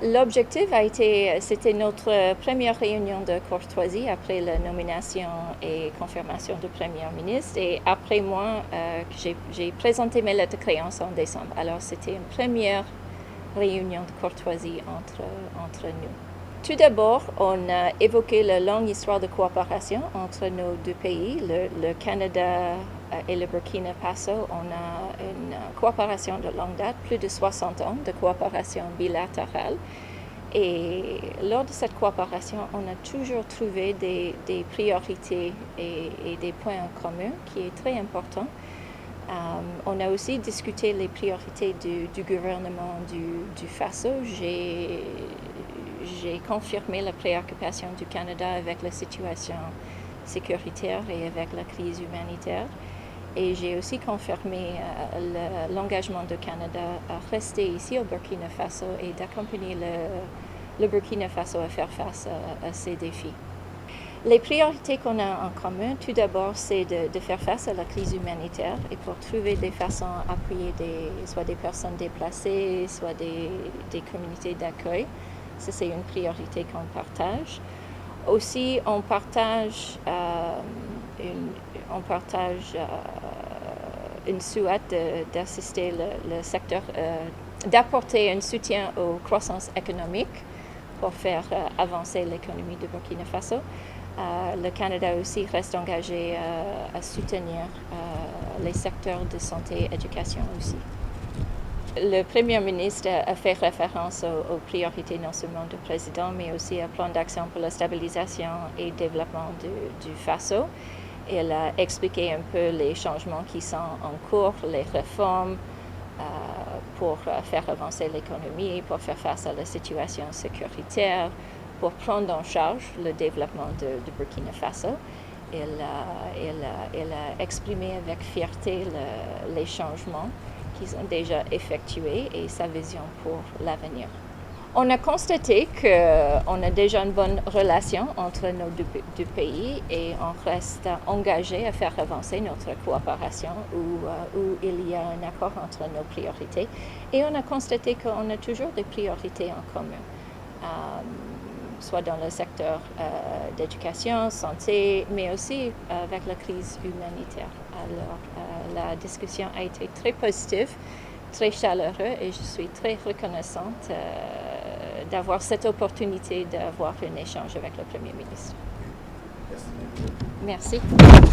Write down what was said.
L'objectif c'était notre première réunion de courtoisie après la nomination et confirmation du Premier ministre. Et après moi, j'ai présenté mes lettres de créance en décembre. Alors c'était une première réunion de courtoisie entre nous. Tout d'abord, on a évoqué la longue histoire de coopération entre nos deux pays, le Canada et le Burkina Faso. On a une coopération de longue date, plus de 60 ans de coopération bilatérale. Et lors de cette coopération, on a toujours trouvé des priorités et des points en commun qui est très important. On a aussi discuté les priorités du gouvernement du Faso. J'ai confirmé la préoccupation du Canada avec la situation sécuritaire et avec la crise humanitaire. Et j'ai aussi confirmé l'engagement du Canada à rester ici au Burkina Faso et d'accompagner le Burkina Faso à faire face à ces défis. Les priorités qu'on a en commun, tout d'abord, c'est de faire face à la crise humanitaire et pour trouver des façons d'appuyer soit des personnes déplacées, soit des communautés d'accueil. Ça, c'est une priorité qu'on partage. Aussi, on partage une souhait d'assister le secteur, d'apporter un soutien aux croissances économiques pour faire avancer l'économie du Burkina Faso. Le Canada aussi reste engagé à soutenir les secteurs de santé et éducation aussi. Le Premier ministre a fait référence aux priorités non seulement du président, mais aussi au plan d'action pour la stabilisation et le développement du Faso. Il a expliqué un peu les changements qui sont en cours, les réformes pour faire avancer l'économie, pour faire face à la situation sécuritaire, pour prendre en charge le développement du Burkina Faso. Il a exprimé avec fierté les changements qu'ils ont déjà effectués et sa vision pour l'avenir. On a constaté qu'on a déjà une bonne relation entre nos deux pays et on reste engagé à faire avancer notre coopération où il y a un accord entre nos priorités. Et on a constaté qu'on a toujours des priorités en commun, soit dans le secteur d'éducation, santé, mais aussi avec la crise humanitaire. Alors, la discussion a été très positive, très chaleureuse et je suis très reconnaissante d'avoir cette opportunité d'avoir un échange avec le Premier ministre. Merci. Merci.